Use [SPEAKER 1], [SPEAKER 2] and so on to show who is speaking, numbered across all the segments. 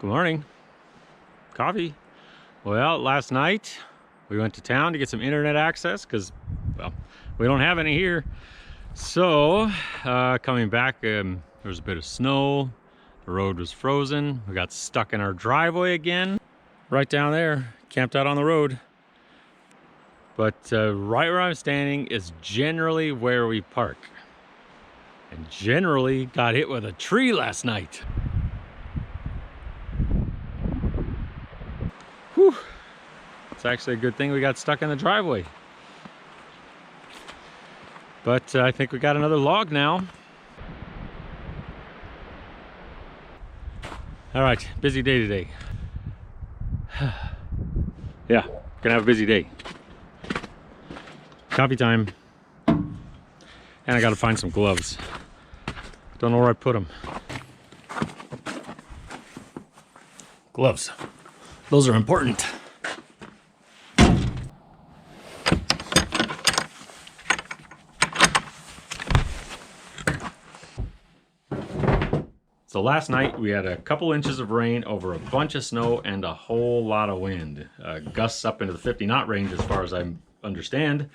[SPEAKER 1] Good morning. Coffee. Well, last night we went to town to get some internet access because, well, we don't have any here. So, coming back, there was a bit of snow. The road was frozen. We got stuck in our driveway again. Right down there, camped out on the road. But right where I'm standing is generally where we park. And generally got hit with a tree last night. Whew. It's actually a good thing we got stuck in the driveway. But I think we got another log now. All right, busy day today. Yeah, gonna have a busy day. Coffee time. And I gotta find some gloves. Don't know where I put them. Gloves. Those are important. So last night we had a couple inches of rain over a bunch of snow and a whole lot of wind. Gusts up into the 50-knot range as far as I understand.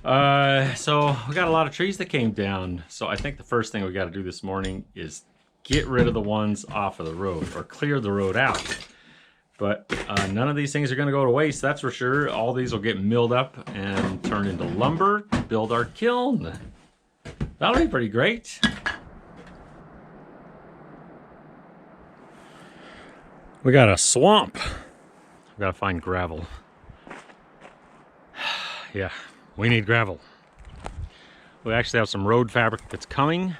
[SPEAKER 1] So we got a lot of trees that came down. So I think the first thing we got to do this morning is get rid of the ones off of the road or clear the road out. But none of these things are going to go to waste, that's for sure. All these will get milled up and turned into lumber to build our kiln. That'll be pretty great. We got a swamp. We gotta find gravel. Yeah, we need gravel. We actually have some road fabric that's coming.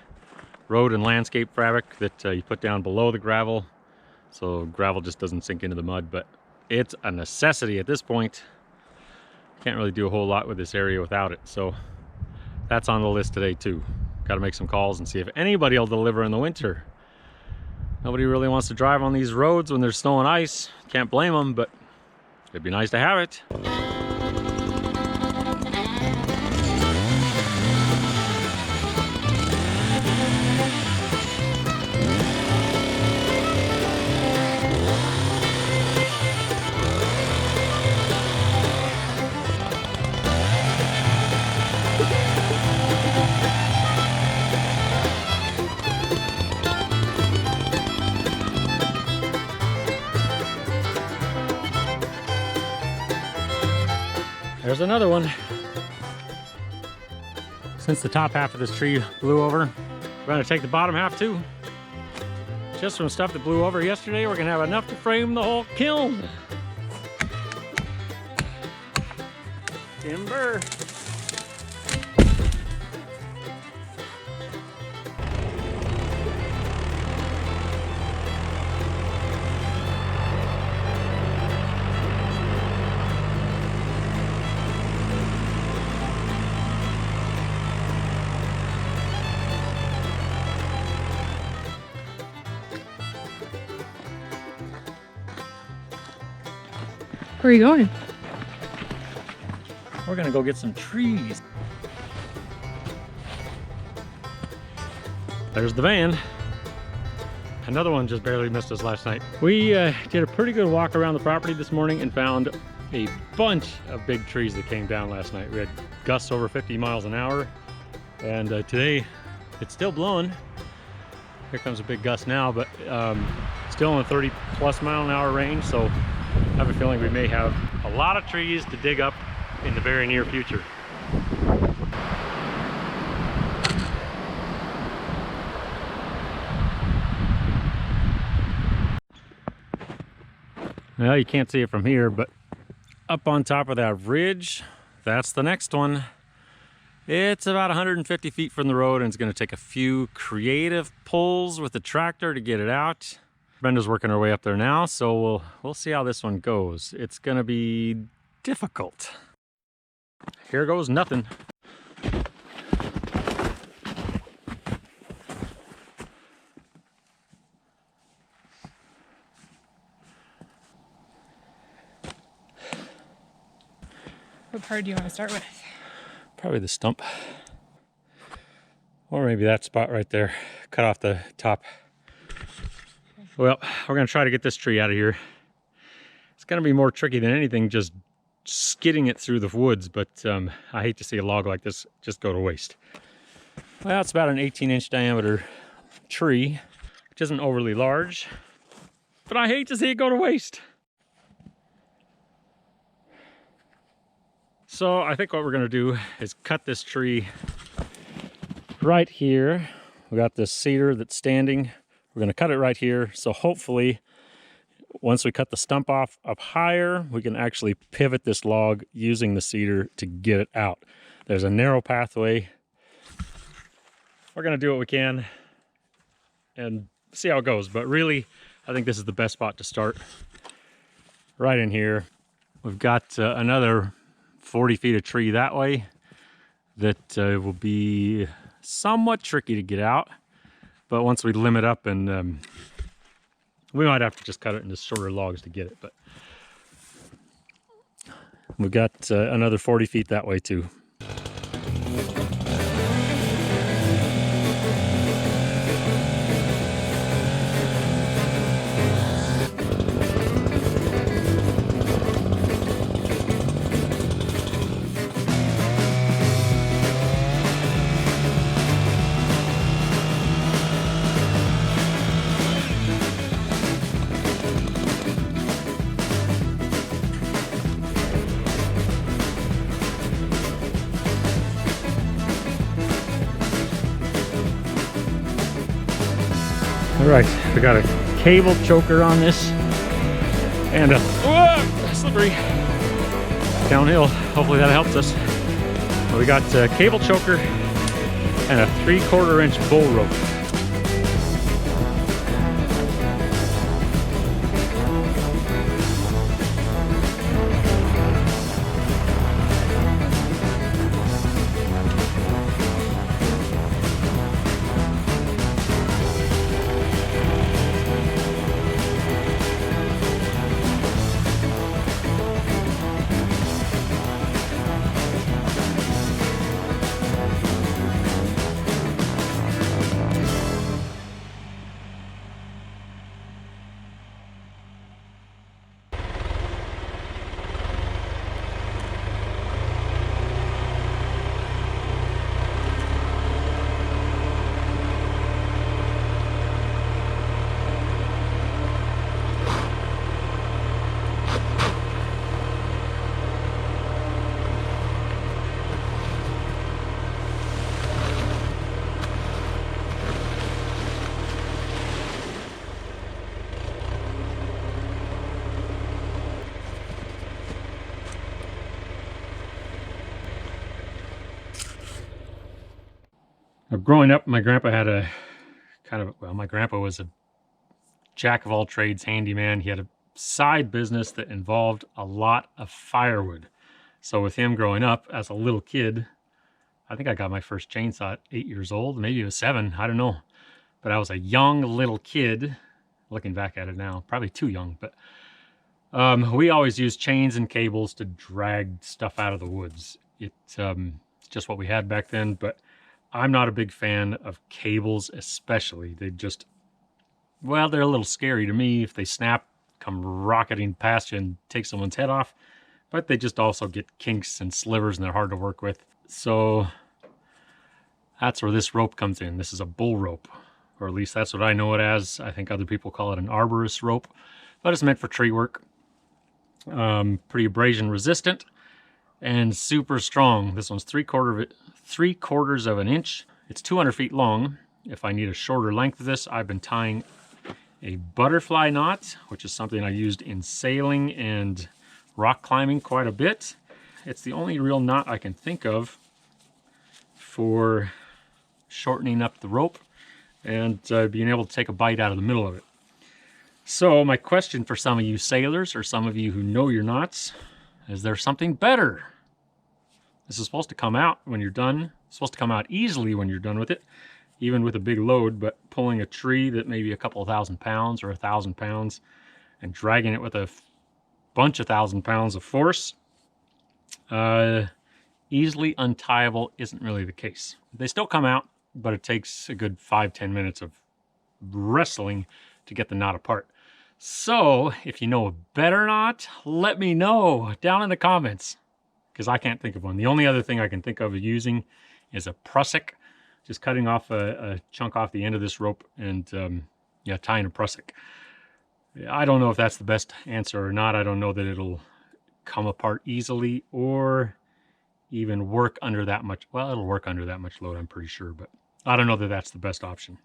[SPEAKER 1] Road and landscape fabric that you put down below the gravel. So gravel just doesn't sink into the mud, but it's a necessity at this point. Can't really do a whole lot with this area without it. So that's on the list today too. Gotta make some calls and see if anybody will deliver in the winter. Nobody really wants to drive on these roads when there's snow and ice. Can't blame them, but it'd be nice to have it. There's another one. Since the top half of this tree blew over, we're going to take the bottom half too. Just from stuff that blew over yesterday, we're going to have enough to frame the whole kiln. Timber.
[SPEAKER 2] Where are you going?
[SPEAKER 1] We're gonna go get some trees. There's the van. Another one just barely missed us last night. We did a pretty good walk around the property this morning and found a bunch of big trees that came down last night. We had gusts over 50 miles an hour, and today it's still blowing. Here comes a big gust now, but still in the 30+ mile an hour range, so I have a feeling we may have a lot of trees to dig up in the very near future. Well, you can't see it from here, but up on top of that ridge, that's the next one. It's about 150 feet from the road, and it's going to take a few creative pulls with the tractor to get it out. Brenda's working her way up there now, so we'll see how this one goes. It's gonna be difficult. Here goes nothing.
[SPEAKER 2] What part do you want to start with?
[SPEAKER 1] Probably the stump. Or maybe that spot right there. Cut off the top. Well, we're gonna try to get this tree out of here. It's gonna be more tricky than anything just skidding it through the woods, but I hate to see a log like this just go to waste. Well, it's about an 18-inch diameter tree, which isn't overly large, but I hate to see it go to waste. So I think what we're gonna do is cut this tree right here. We got this cedar that's standing. We're gonna cut it right here. So hopefully, once we cut the stump off up higher, we can actually pivot this log using the cedar to get it out. There's a narrow pathway. We're gonna do what we can and see how it goes. But really, I think this is the best spot to start. Right in here. We've got another 40 feet of tree that way that will be somewhat tricky to get out. But once we limit up and we might have to just cut it into shorter logs to get it, but we've got another 40 feet that way too. All right, we got a cable choker on this and a slippery downhill. Hopefully that helps us. We got a cable choker and a 3/4 inch bull rope. Growing up, my grandpa had a my grandpa was a jack of all trades handyman. He had a side business that involved a lot of firewood. So with him growing up as a little kid, I think I got my first chainsaw at 8 years old, maybe it was 7, I don't know. But I was a young little kid, looking back at it now, probably too young, but we always used chains and cables to drag stuff out of the woods. It's just what we had back then, but I'm not a big fan of cables, especially. They just, well, they're a little scary to me. If they snap, come rocketing past you and take someone's head off. But they just also get kinks and slivers and they're hard to work with. So that's where this rope comes in. This is a bull rope, or at least that's what I know it as. I think other people call it an arborist rope, but it's meant for tree work. Pretty abrasion resistant and super strong. This one's 3/4 of an inch. It's 200 feet long. If I need a shorter length of this, I've been tying a butterfly knot, which is something I used in sailing and rock climbing quite a bit. It's the only real knot I can think of for shortening up the rope and being able to take a bite out of the middle of it. So my question for some of you sailors, or some of you who know your knots, is there something better? This is supposed to come out when you're done. It's supposed to come out easily when you're done with it, even with a big load, but pulling a tree that may be a couple of 1,000 pounds or 1,000 pounds and dragging it with a bunch of 1,000 pounds of force, easily untieable isn't really the case. They still come out, but it takes a good 5-10 minutes of wrestling to get the knot apart. So if you know a better knot, let me know down in the comments, because I can't think of one. The only other thing I can think of using is a prusik, just cutting off a chunk off the end of this rope and yeah, tying a prusik. I don't know if that's the best answer or not. I don't know that it'll come apart easily or even work under that much. Well, it'll work under that much load, I'm pretty sure, but I don't know that that's the best option.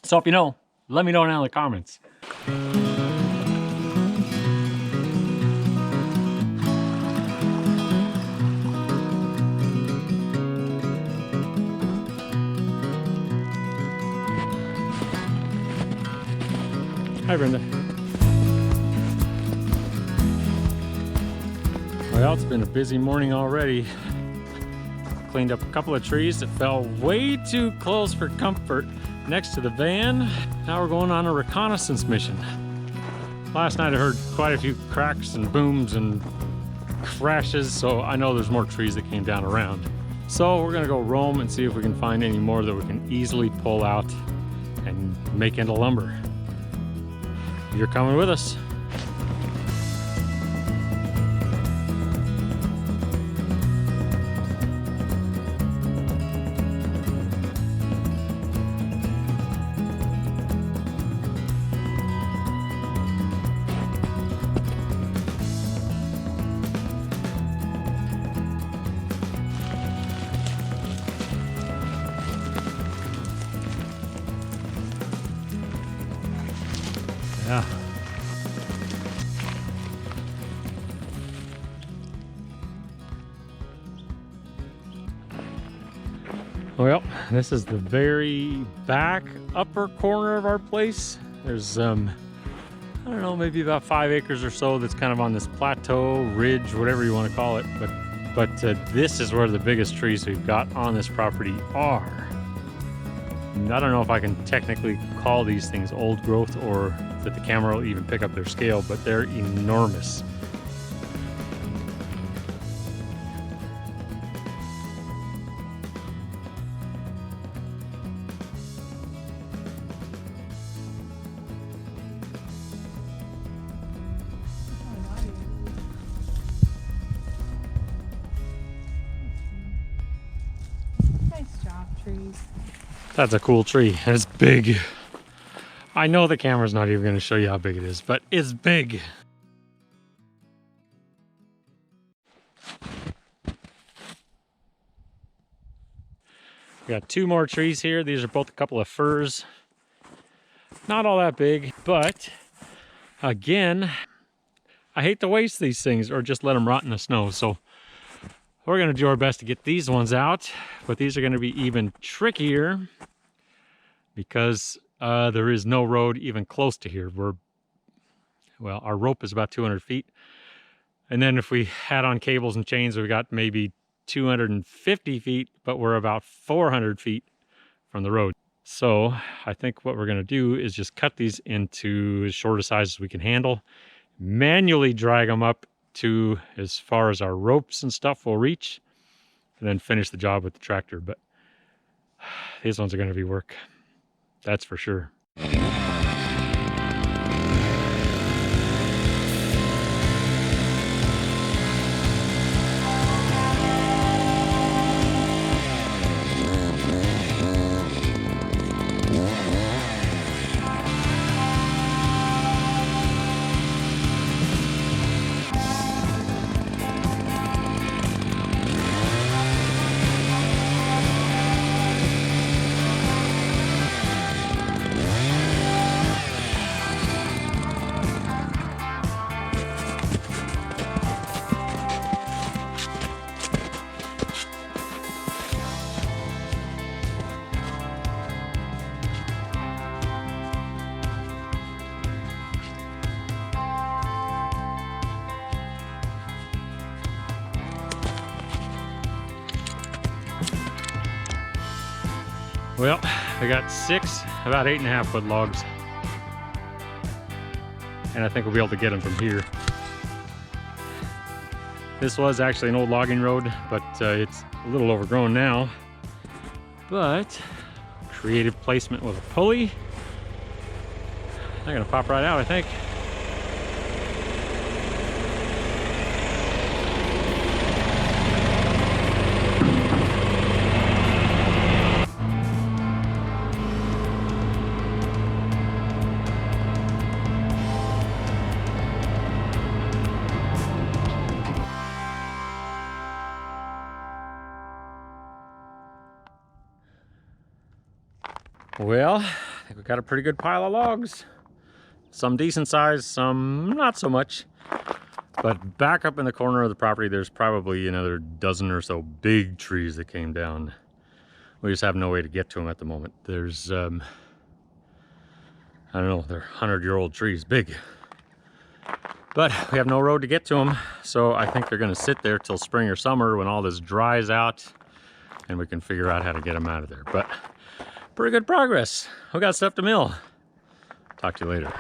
[SPEAKER 1] So if you know, let me know down in the comments. Hi, Brenda. Well, it's been a busy morning already. Cleaned up a couple of trees that fell way too close for comfort next to the van. Now we're going on a reconnaissance mission. Last night I heard quite a few cracks and booms and crashes, so I know there's more trees that came down around. So we're gonna go roam and see if we can find any more that we can easily pull out and make into lumber. You're coming with us. Yeah. Well, this is the very back upper corner of our place. There's I don't know, maybe about 5 acres or so that's kind of on this plateau, ridge, whatever you want to call it. But this is where the biggest trees we've got on this property are. And I don't know if I can technically call these things old growth or that the camera will even pick up their scale, but they're enormous.
[SPEAKER 2] Nice job, trees.
[SPEAKER 1] That's a cool tree, and it's big. I know the camera's not even going to show you how big it is, but it's big. We got 2 more trees here. These are both a couple of firs. Not all that big, but again, I hate to waste these things or just let them rot in the snow. So we're going to do our best to get these ones out, but these are going to be even trickier because there is no road even close to here. Well, our rope is about 200 feet. And then if we add on cables and chains, we've got maybe 250 feet, but we're about 400 feet from the road. So I think what we're going to do is just cut these into as short a size as we can handle, manually drag them up to as far as our ropes and stuff will reach, and then finish the job with the tractor. But these ones are going to be work. That's for sure. Well, I got 6 about 8.5 foot logs, and I think we'll be able to get them from here. This was actually an old logging road, but it's a little overgrown now. But creative placement with a pulley. They're gonna pop right out, I think. Well, I think we got a pretty good pile of logs. Some decent size, some not so much. But back up in the corner of the property, there's probably another dozen or so big trees that came down. We just have no way to get to them at the moment. There's, I don't know, they're 100-year-old trees, big. But we have no road to get to them, so I think they're gonna sit there till spring or summer when all this dries out and we can figure out how to get them out of there. But pretty good progress. We got stuff to mill. Talk to you later.